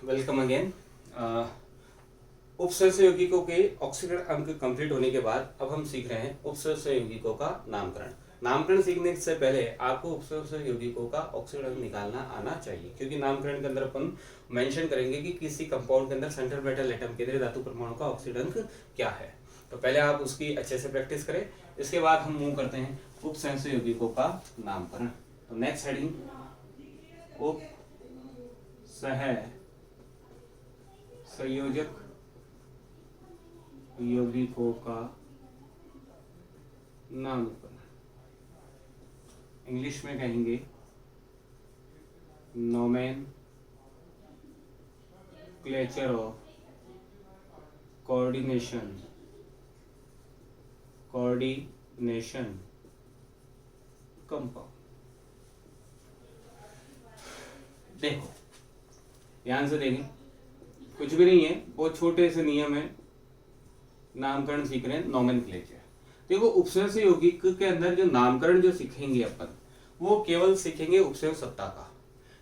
Welcome again. उपसर्ग यौगिकों के ऑक्सीकरण अंक कंप्लीट होने के बाद अब हम सीख रहे हैं उपसर्ग यौगिकों का नामकरण। नामकरण सीखने से पहले आपको उपसर्ग यौगिकों का ऑक्सीकरण अंक निकालना आना चाहिए, क्योंकि नामकरण के अंदर अपन मेंशन करेंगे कि किसी कंपाउंड के अंदर सेंट्रल मेटल एटम केंद्रीय धातु परमाणु का ऑक्सीकरण अंक क्या है। तो पहले आप उसकी अच्छे से प्रैक्टिस करें, इसके बाद हम मूव करते हैं उपसर्ग यौगिकों का नामकरण। तो नेक्स्ट हेडिंग उप सह संयोजक यौगिकों का नामकरण। इंग्लिश में कहेंगे नोमेनक्लेचर ऑफ कोऑर्डिनेशन कंपाउंड। देखो ध्यान से देखें, कुछ भी नहीं है, बहुत छोटे से नियम है, नामकरण सीख रहे हैं नोमेनक्लेचर। देखो उपसर्ग यौगिक के अंदर जो नामकरण जो सीखेंगे अपन, वो केवल सीखेंगे उपसर्ग सत्ता का।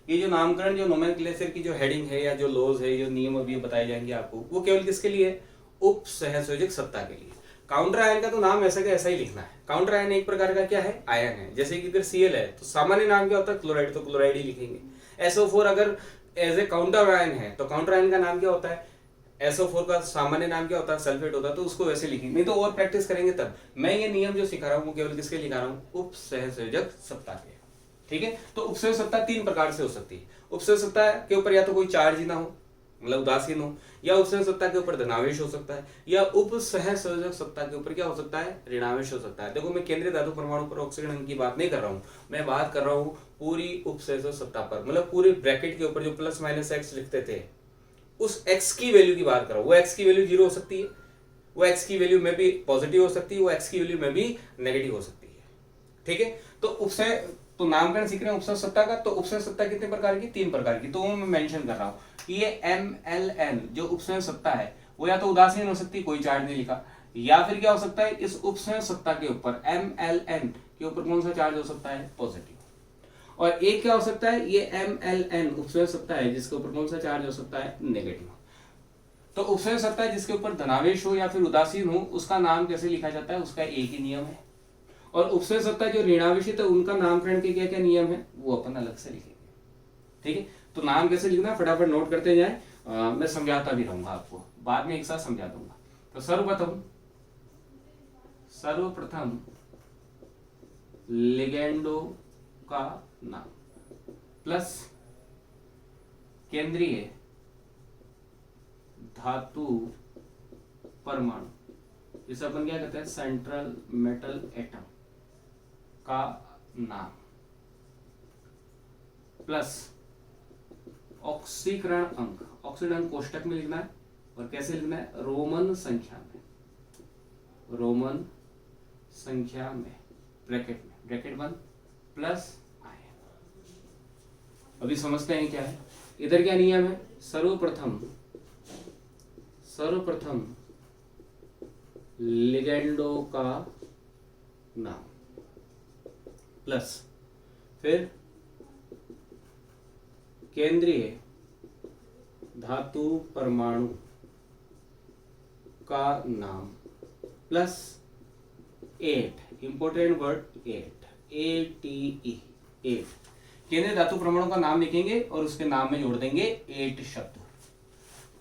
ये जो नामकरण जो नोमेनक्लेचर की जो हेडिंग है या जो लॉज है, जो नियम अभी बताए जाएंगे आपको, वो केवल किसके लिए है? उपसहसंयोजक सत्ता के लिए। काउंटर आयन का तो नाम ऐसा का ऐसा ही लिखना है। काउंटर आयन एक प्रकार का क्या है? आयन है। जैसे कि अगर Cl है तो सामान्य नाम क्या होता है? क्लोराइड, तो क्लोराइड ही लिखेंगे। SO4 अगर एज ए काउंटर आयन है तो काउंटर आयन का नाम क्या होता है? SO4 का सामान्य नाम क्या होता है? सल्फेट होता है, तो उसको वैसे लिखेंगे। नहीं तो और प्रैक्टिस करेंगे तब। मैं ये नियम जो सिखा रहा हूँ वो केवल किसके लिखा रहा हूँ? उपसहसंयोजक सत्ता के। ठीक है, तो उपसर्ग सत्ता तीन प्रकार से हो सकती है। उपसर्ग सत्ता के ऊपर या तो कोई चार्ज ही ना हो, मतलब उदासीन हो, या उपसर्ग सत्ता के ऊपर धनावेश हो सकता है, या उपसहसंयोजक सत्ता के ऊपर क्या हो सकता है? ऋणावेश हो सकता है। देखो मैं केंद्रीय धातु परमाणु पर ऑक्सीकरण की बात नहीं कर रहा हूँ, मैं बात कर रहा हूँ पूरी उपसहसंयोजक सत्ता पर, मतलब पूरे ब्रैकेट के ऊपर जो प्लस माइनस एक्स लिखते थे, उस x की वैल्यू की बात कर रहा हूँ। वो x की वैल्यू 0 हो सकती है, वो x की वैल्यू में भी पॉजिटिव हो सकती है, वो x की वैल्यू में भी नेगेटिव हो सकती है। ठीक है, तो तो नामकरण सीख रहे हैं उपसर्ग सत्ता का। तो उपसर्ग सत्ता कितने प्रकार की? तीन प्रकार की। तो वो मैं मेंशन कर रहा हूँ कि ये MLN जो उपसर्ग सत्ता है, वो या तो उदासीन हो सकती है, कोई चार्ज नहीं लिखा, या फिर क्या हो सकता है? इस उपसर्ग सत्ता के ऊपर MLN के ऊपर कौन सा चार्ज हो सकता है? पॉजिटिव। और एक क्या हो सकता है? ये MLN उपसर्ग सत्ता है जिसके ऊपर कौन सा चार्ज हो सकता है? नेगेटिव। तो उपसर्ग सत्ता है जिसके ऊपर धनावेश हो या फिर उदासीन हो, उसका नाम कैसे लिखा जाता है? उसका एक ही नियम है। और उपसर्ग सत्ता जो ऋणावेशित है, उनका नामकरण के क्या क्या नियम है, वो अपन अलग से लिखेंगे। ठीक है, तो नाम कैसे लिखना है फटाफट नोट करते जाए। मैं समझाता भी रहूंगा आपको, बाद में एक साथ समझा दूंगा। तो सर्वप्रथम लिगेंडो का नाम प्लस केंद्रीय धातु परमाणु, जिसे अपन क्या कहते हैं? सेंट्रल मेटल एटम का नाम, प्लस ऑक्सीकरण अंक। ऑक्सीकरण अंक कोष्टक में लिखना है, और कैसे लिखना है? रोमन संख्या में, ब्रैकेट बंद, प्लस आयन। अभी समझते हैं क्या है। इधर क्या नियम है? सर्वप्रथम लिगेंडो का नाम, प्लस फिर केंद्रीय धातु परमाणु का नाम, प्लस 8, इंपोर्टेंट वर्ड 8, ATE 8। केंद्रीय धातु परमाणु का नाम लिखेंगे और उसके नाम में जोड़ देंगे 8 शब्द,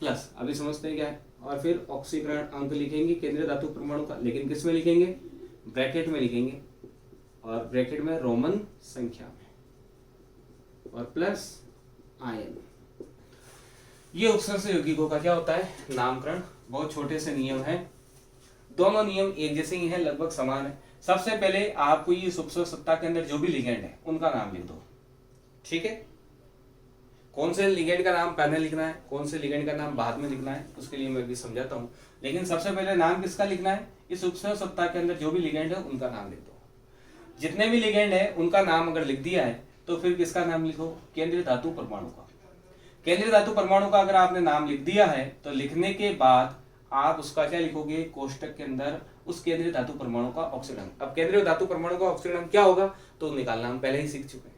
प्लस अभी समझते हैं क्या है। और फिर ऑक्सीकरण अंक लिखेंगे केंद्रीय धातु परमाणु का, लेकिन किस में लिखेंगे? ब्रैकेट में लिखेंगे, और ब्रैकेट में रोमन संख्या में, और प्लस आयन। ये उपसर्ग यौगिकों का क्या होता है? नामकरण। बहुत छोटे से नियम हैं, दोनों नियम एक जैसे ही हैं, लगभग समान है। सबसे पहले आपको ये उपसर्ग सत्ता के अंदर जो भी लिगेंड है उनका नाम लिख दो। ठीक है, कौन से लिगेंड का नाम पहले लिखना है, कौन से लिगेंड का नाम बाद में लिखना है, उसके लिए मैं भी समझाता हूँ। लेकिन सबसे पहले नाम किसका लिखना है? इस उपसर्ग सत्ता के अंदर जो भी लिगेंड है उनका नाम लिख दो। जितने भी लिगेंड है उनका नाम अगर लिख दिया है तो फिर किसका नाम लिखो? केंद्रीय धातु परमाणु का। केंद्रीय धातु परमाणु का अगर आपने नाम लिख दिया है तो लिखने के बाद आप उसका क्या लिखोगे? कोष्टक के अंदर उस केंद्रीय धातु परमाणु का ऑक्सीकरण। अब केंद्रीय धातु परमाणु का ऑक्सीकरण क्या होगा तो निकालना हम पहले ही सीख चुके हैं।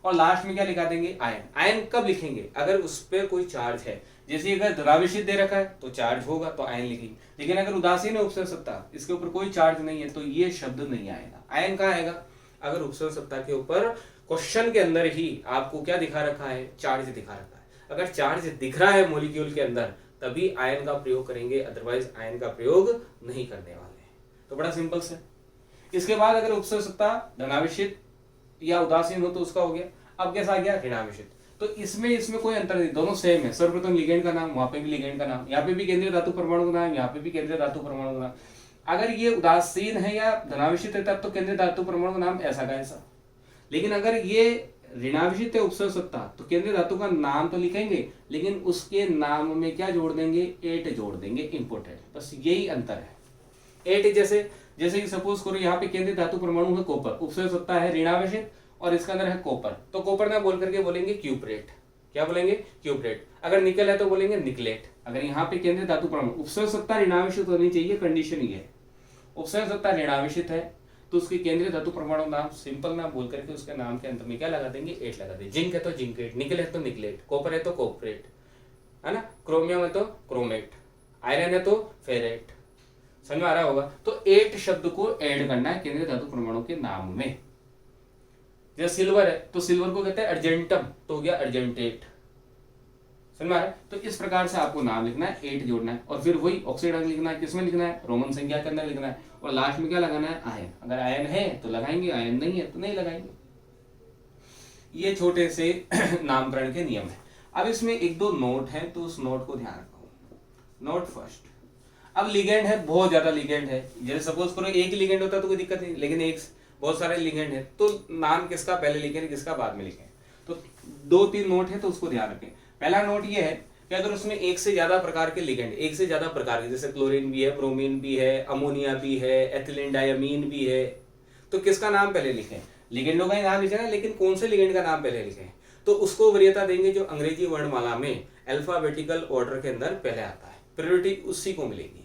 और लास्ट में क्या लिखा देंगे, आयन। आयन कब लिखेंगे, अगर उस पर कोई चार्ज है। जैसे अगर द्रवाविशित दे रखा है तो चार्ज होगा तो आयन लिखेंगे, लेकिन अगर उदासीन है उपसर्ग सत्ता, इसके ऊपर कोई चार्ज नहीं है, तो ये शब्द नहीं आएगा। आयन कहाँ आएगा, अगर उपसर्ग सत्ता के ऊपर क्वेश्चन के अंदर ही आपको क्या दिखा रखा है, चार्ज दिखा रखा है। अगर चार्ज दिख रहा है मॉलिक्यूल के अंदर तभी आयन का प्रयोग करेंगे, अदरवाइज आयन का प्रयोग नहीं करने वाले हैं। तो बड़ा सिंपल से। इसके बाद अगर उपसर्ग सत्ता धनावेशित या उदासीन हो तो उसका हो गया। अब कैसा आ गया, ऋणावेशित। तो इसमें कोई अंतर नहीं, दोनों सेम है। सर्वप्रथम लिगेंड का नाम, वहां पे भी लिगेंड का नाम, यहाँ पे भी केंद्रीय धातु परमाणु का नाम, यहाँ पे भी केंद्रीय धातु परमाणु का नाम। अगर ये उदासीन है या धनावेशित है तब तो केंद्रीय धातु परमाणु का नाम ऐसा का ऐसा। लेकिन अगर ये ऋणावेशित है उपसर्ग सत्ता तो केंद्रीय धातु का नाम तो लिखेंगे, लेकिन उसके नाम में क्या जोड़ देंगे, एट जोड़ देंगे, इंपोर्टेड। बस यही अंतर है। एट जैसे कि सपोज करो यहाँ पे केंद्रीय धातु परमाणु है कॉपर, उपसर्ग सत्ता है ऋणावेशित और इसका अंदर है कॉपर, तो कॉपर ना बोल करके बोलेंगे क्यूपरेट। क्या बोलेंगे, क्यूपरेट। अगर निकल है तो बोलेंगे निकलेट। अगर यहाँ पे केंद्रीय धातु परमाणु उपसर्ग सत्ता ऋणावेशित होनी चाहिए, कंडीशन ये है। उपसर्ग सत्ता ऋणावेशित है तो उसके केंद्रीय धातु परमाणु नाम सिंपल नाम बोल करके उसके नाम के अंत में क्या लगा देंगे, एट लगा देंगे। जिंक है तो जिंकेट, निकल है तो निकलेट, कॉपर है तो कॉपरेट, है ना, क्रोमियम है तो क्रोमेट, आयरन है तो फेरेट। समझ में आ रहा होगा। तो एट शब्द को ऐड करना है केंद्रीय धातु परमाणु के नाम में। जैसे सिल्वर है तो सिल्वर को कहते हैं अर्जेंटम, तो हो गया अर्जेंटेट। समझ में आ रहा है। तो इस प्रकार से आपको नाम लिखना है, एट जोड़ना है, और फिर वही ऑक्सीड लिखना है। किसमें लिखना है, रोमन संख्या के अंदर लिखना है, और लास्ट में क्या लगाना है, आयन। अगर आयन है तो लगाएंगे, आयन नहीं है तो नहीं लगाएंगे। ये छोटे से नामकरण के नियम है। अब इसमें एक दो नोट है तो उस नोट को ध्यान रखो। नोट फर्स्ट, अब लिगेंड है, बहुत ज्यादा लिगेंड है। जैसे सपोज करो एक ही लिगेंड होता तो कोई दिक्कत नहीं, लेकिन एक बहुत सारे लिगेंड है तो नाम किसका पहले लिखें किसका बाद में लिखें। तो दो तीन नोट है तो उसको ध्यान रखें। पहला नोट ये है कि अगर उसमें एक से ज्यादा प्रकार के लिगेंड, एक से ज्यादा प्रकार के, जैसे क्लोरीन भी है, ब्रोमीन भी है, अमोनिया भी है, एथिलीन डायमीन भी है, तो किसका नाम पहले लिखें, लिगेंडों का ही नाम लिखें, लेकिन कौन से लिगेंड का नाम पहले लिखें। तो उसको वरीयता देंगे जो अंग्रेजी वर्णमाला में अल्फाबेटिकल ऑर्डर के अंदर पहले आता है, प्रायोरिटी उसी को मिलेगी।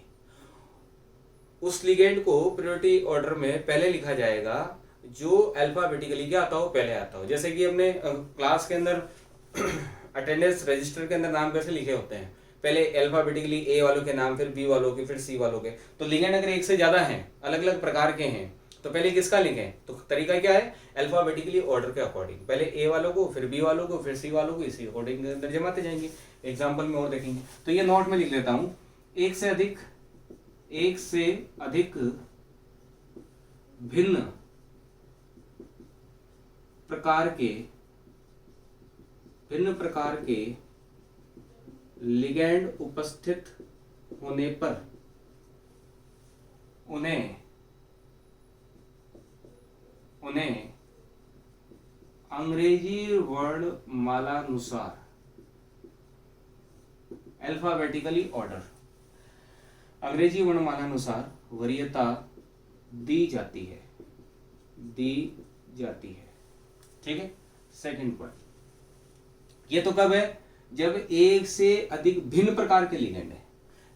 उस लिगेंड को प्रायोरिटी ऑर्डर में पहले लिखा जाएगा जो अल्फाबेटिकली क्या आता हो, पहले आता हो। जैसे कि हमने क्लास के अंदर अटेंडेंस रजिस्टर के अंदर नाम कैसे लिखे होते हैं, पहले अल्फाबेटिकली ए वालों के नाम, फिर बी वालों के, फिर सी वालों के। तो लिगेंड अगर एक से ज्यादा हैं, अलग अलग प्रकार के हैं, तो पहले किसका लिखें, तो तरीका क्या है, अल्फाबेटिकली ऑर्डर के अकॉर्डिंग, पहले ए वालों को, फिर बी वालों को, फिर सी वालों को, इसी अकॉर्डिंग के अंदर जमाते जाएंगे। एग्जाम्पल में और देखेंगे। तो ये नोट में लिख लेता हूं, एक से अधिक भिन्न प्रकार के लिगेंड उपस्थित होने पर उन्हें अंग्रेजी वर्णमालानुसार अल्फाबेटिकली ऑर्डर, अंग्रेजी वर्णमालानुसार वरीयता दी जाती है। ठीक है। सेकंड पॉइंट, ये तो कब है, जब एक से अधिक भिन्न प्रकार के लिगेंड है।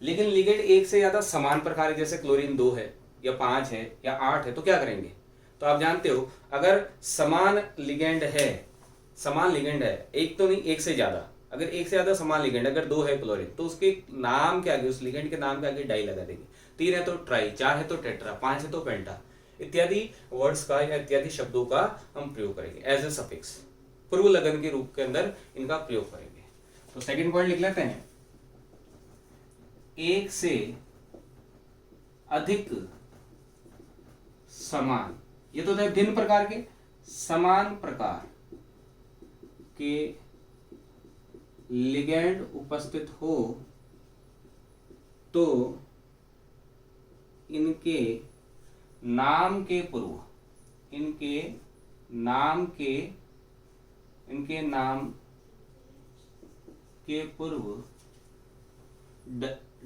लेकिन लिगेंड एक से ज्यादा समान प्रकार है, जैसे क्लोरीन 2 है या 5 है या 8 है, तो क्या करेंगे, तो आप जानते हो अगर समान लिगेंड है, एक तो नहीं, एक से ज्यादा, अगर एक से ज्यादा समान लिगेंड, अगर 2 है क्लोरीन, तो उसके नाम के आगे, उस लिगेंड के नाम के आगे डाई लगा देंगे। 3 है तो ट्राई, 4 है तो टेट्रा, 5 है तो पेंटा, इत्यादि वर्ड्स का या इत्यादि शब्दों का हम प्रयोग करेंगे एज ए सफिक्स, पूर्व लगन के रूप के अंदर इनका प्रयोग करेंगे। तो सेकंड पॉइंट लिख लेते हैं, एक से अधिक समान, ये तो थे भिन्न प्रकार के, समान प्रकार के लिगेंड उपस्थित हो तो इनके नाम के पूर्व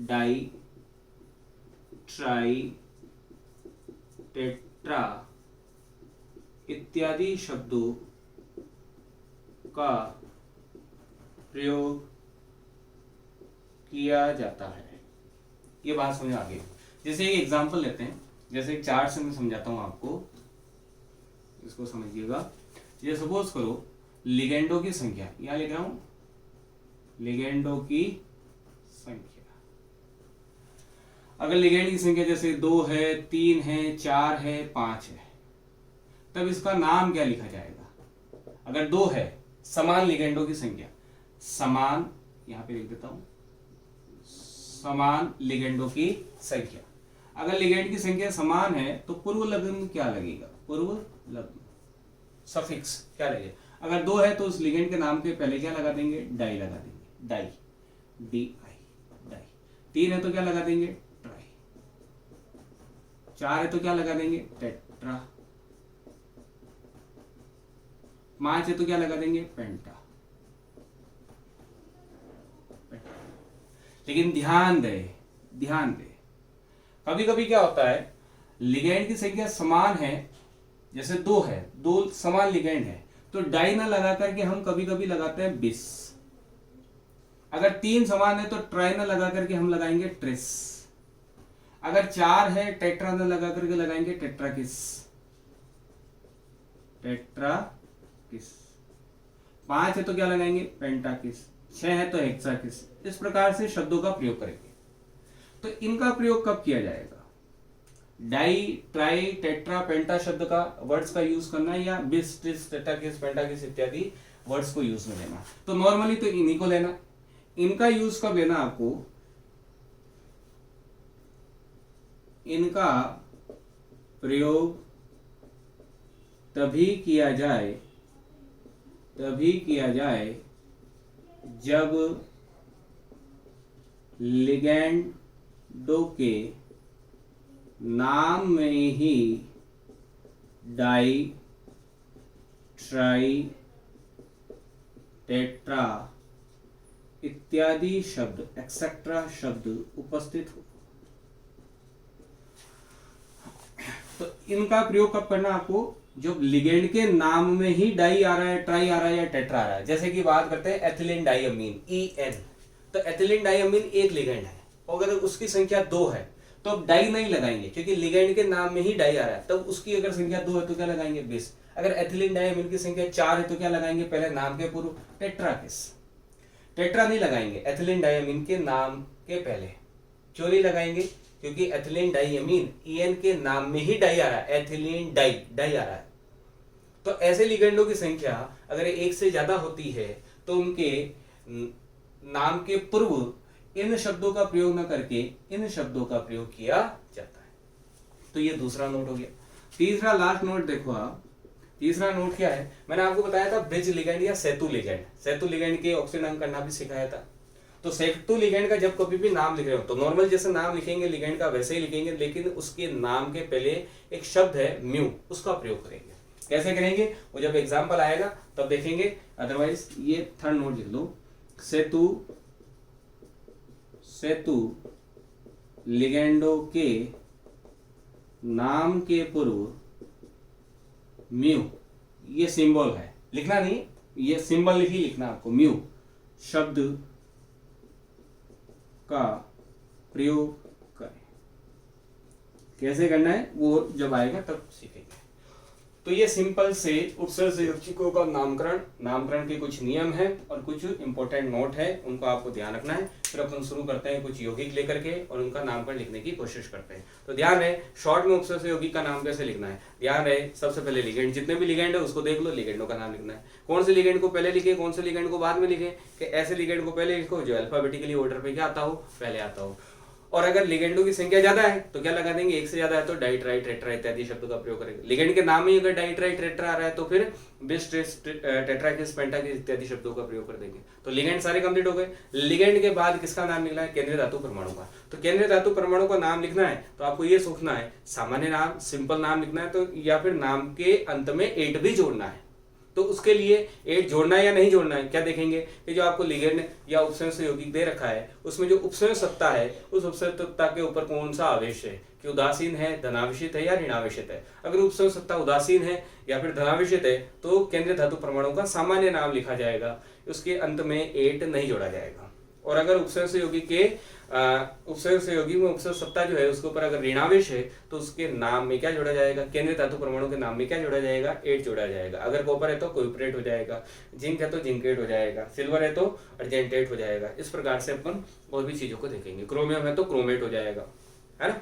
डाई, ट्राई, टेट्रा इत्यादि शब्दों का प्रयोग किया जाता है। ये बात समझ आ गई। जैसे एक एग्जांपल लेते हैं, जैसे एक चार्ट से मैं समझाता हूं आपको, इसको समझिएगा। ये सपोज करो लिगेंडों की संख्या, यहां लिख रहा हूं लिगेंडों की संख्या। अगर लिगेंड की संख्या जैसे 2 है, 3 है, 4 है, 5 है, तब इसका नाम क्या लिखा जाएगा? अगर 2 है, समान लिगेंडों की संख्या, समान, यहां पे लिख देता हूं समान लिगेंडों की संख्या। अगर लिगेंड की संख्या समान है तो पूर्व लग्न क्या लगेगा? पूर्व लग्न सफिक्स क्या लगेगा? अगर 2 है तो उस लिगेंड के नाम के पहले क्या लगा देंगे? डाई लगा देंगे, डाई, डी आई, डाई। 3 है तो क्या लगा देंगे? ट्राई। 4 है तो क्या लगा देंगे? टेट्रा। 5 है तो क्या लगा देंगे? पेंटा। लेकिन ध्यान दे, कभी कभी क्या होता है, लिगेंड की संख्या समान है, जैसे 2 है, 2 समान लिगेंड है, तो डाई ना लगा करके हम कभी कभी लगाते हैं बिस। अगर 3 समान है तो ट्राई ना लगा करके हम लगाएंगे ट्रिस। अगर 4 है, टेट्रा ना लगा करके लगाएंगे टेट्राकिस, टेट्राकिस। 5 है तो क्या लगाएंगे? पेंटाकिस। 6 है तो हेक्साकिस। इस प्रकार से शब्दों का प्रयोग करेंगे। तो इनका प्रयोग कब किया जाएगा? डाई, ट्राई, टेट्रा, पेंटा शब्द का वर्ड्स का यूज करना है, या बिस, ट्रिस, टेट्राकिस, पेंटाकिस इत्यादि वर्ड्स को यूज में लेना। तो नॉर्मली तो इन्हीं को लेना। इनका यूज कब लेना आपको? इनका प्रयोग तभी किया जाए जब लिगेंडों के नाम में ही डाई, ट्राई, टेट्रा इत्यादि शब्द, एक्सेट्रा शब्द उपस्थित हो। तो इनका प्रयोग कब करना आपको? जब लिगेंड के नाम में ही डाई आ रहा है, ट्राई आ रहा है या टेट्रा आ रहा है। जैसे कि बात करते हैं एथिलीन डाइअमीन, EN। तो एथिलीन डाइअमीन एक लिगेंड है, और अगर उसकी संख्या 2 है तो अब डाई नहीं लगाएंगे, क्योंकि लिगेंड के नाम में ही डाई आ रहा है। तब उसकी अगर संख्या 2 है तो क्या लगाएंगे? बिस। अगर एथिलीन डाइअमीन की संख्या 4 है तो क्या लगाएंगे? पहले नाम के पूर्व टेट्राकिस। टेट्रा नहीं लगाएंगे एथिलीन डाइअमीन के नाम के पहले। क्यों नहीं लगाएंगे? क्योंकि एथिलीन डाइअमीन EN के नाम में ही डाई आ रहा है, एथिलीन डाई आ रहा है। तो ऐसे लिगेंडों की संख्या अगर 1 से ज्यादा होती है तो उनके नाम के पूर्व इन शब्दों का प्रयोग न करके इन शब्दों का प्रयोग किया जाता है। तो ये दूसरा नोट हो गया। तीसरा लास्ट नोट देखो आप। तीसरा नोट क्या है? मैंने आपको बताया था ब्रिज लिगेंड या सेतु लिगेंड। सेतु लिगेंड के ऑक्सीजन करना भी सिखाया था। तो सेतु लिगेंड का जब कभी भी नाम लिख रहे हो तो नॉर्मल जैसे नाम लिखेंगे लिगेंड का वैसे ही लिखेंगे, लेकिन उसके नाम के पहले एक शब्द है म्यू, उसका प्रयोग करेंगे। कैसे करेंगे वो जब एग्जाम्पल आएगा तब देखेंगे। अदरवाइज ये थर्ड नोट लिख लो। सेतु लिगेंडों के नाम के पूर्व म्यू, ये सिंबल है, लिखना नहीं, ये सिंबल ही लिखना आपको। म्यू शब्द का प्रयोग करें। कैसे करना है वो जब आएगा तब सीखेंगे। तो ये सिंपल से उपसर्ग संयोजकों का नामकरण के कुछ नियम है और कुछ इंपॉर्टेंट नोट है, उनको आपको ध्यान रखना है। फिर अपन शुरू करते हैं कुछ यौगिक लेकर के और उनका नामकरण लिखने की कोशिश करते हैं। तो ध्यान रहे शॉर्ट में उपसर्ग यौगिक का नाम कैसे लिखना है। ध्यान रहे सबसे पहले लिगेंड, जितने भी लिगेंड है उसको देख लो, लिगेंडों का नाम लिखना है। कौन से लिगेंड को पहले लिखे, कौन से लिगेंड को बाद में लिखे, कि ऐसे लिगेंड को पहले लिखो जो अल्फाबेटिकली ऑर्डर पे क्या आता हो, पहले आता हो। और अगर लिगेंडों की संख्या ज्यादा है तो क्या लगा देंगे? 1 से ज्यादा है तो डाई, ट्राई, टेट्रा इत्यादि शब्दों का प्रयोग करेंगे। लिगेंड के नाम में अगर डाई, ट्राई, टेट्रा आ रहा है तो फिर बिस, ट्रिस, टेट्राकिस, पेंटाकिस इत्यादि शब्दों का प्रयोग कर देंगे। तो लिगेंड सारे कंप्लीट हो गए। लिगेंड के बाद किसका नाम लिखना है? केंद्रीय धातु परमाणु का। तो केंद्रीय धातु परमाणु का नाम लिखना है तो आपको ये सोचना है सामान्य नाम, सिंपल नाम लिखना है तो, या फिर नाम के अंत में 8 भी जोड़ना है। तो उसके लिए 8 जोड़ना है या नहीं जोड़ना है क्या देखेंगे कि जो आपको लिगेंड या उपसंयुक्त यौगिक दे रखा है उसमें जो उपसंयुक्त सत्ता है उस उपसंयुक्त सत्ता के ऊपर कौन सा आवेश है, कि उदासीन है, धनावेशित है या ऋणावेशित है। अगर उपसंयुक्त सत्ता उदासीन है या फिर धनावेशित है तो केंद्रीय धातु परमाणु का सामान्य नाम लिखा जाएगा, उसके अंत में 8 नहीं जोड़ा जाएगा। और अगर उपसर्ग यौगिक के उपसर्ग यौगिक में उपसर्ग सत्ता जो है उसके ऊपर अगर ऋणावेश है तो उसके नाम में क्या जोड़ा जाएगा, केंद्रीय धातु परमाणु के नाम में क्या जोड़ा जाएगा, एट जोड़ा जाएगा। अगर कॉपर है तो कोइपरेट हो जाएगा, जिंक है तो जिंकेट हो जाएगा, सिल्वर है तो अर्जेंटेट हो जाएगा। इस प्रकार से अपन और भी चीजों को देखेंगे। क्रोमियम है तो क्रोमेट हो जाएगा, है ना।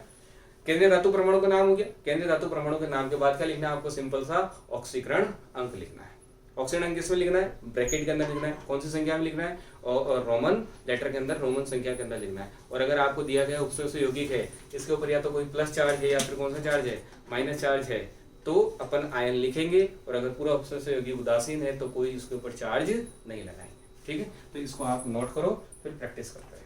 केंद्रीय धातु परमाणु का नाम हो गया। केंद्रीय धातु परमाणु के नाम के बाद क्या लिखना है आपको, सिंपल सा ऑक्सीकरण अंक लिखना है। ऑक्सीकरण अंक किसमें लिखना है, ब्रैकेट के अंदर लिखना है। कौन सी संख्या में लिखना है, और रोमन लेटर के अंदर, रोमन संख्या के अंदर लिखना है। और अगर आपको दिया गया उपसर्ग यौगिक है, इसके ऊपर या तो कोई प्लस चार्ज है या फिर कौन सा चार्ज है, माइनस चार्ज है, तो अपन आयन लिखेंगे। और अगर पूरा उपसर्ग यौगिक उदासीन है तो कोई इसके ऊपर चार्ज नहीं लगाएंगे। ठीक है, तो इसको आप नोट करो, फिर प्रैक्टिस करते हैं।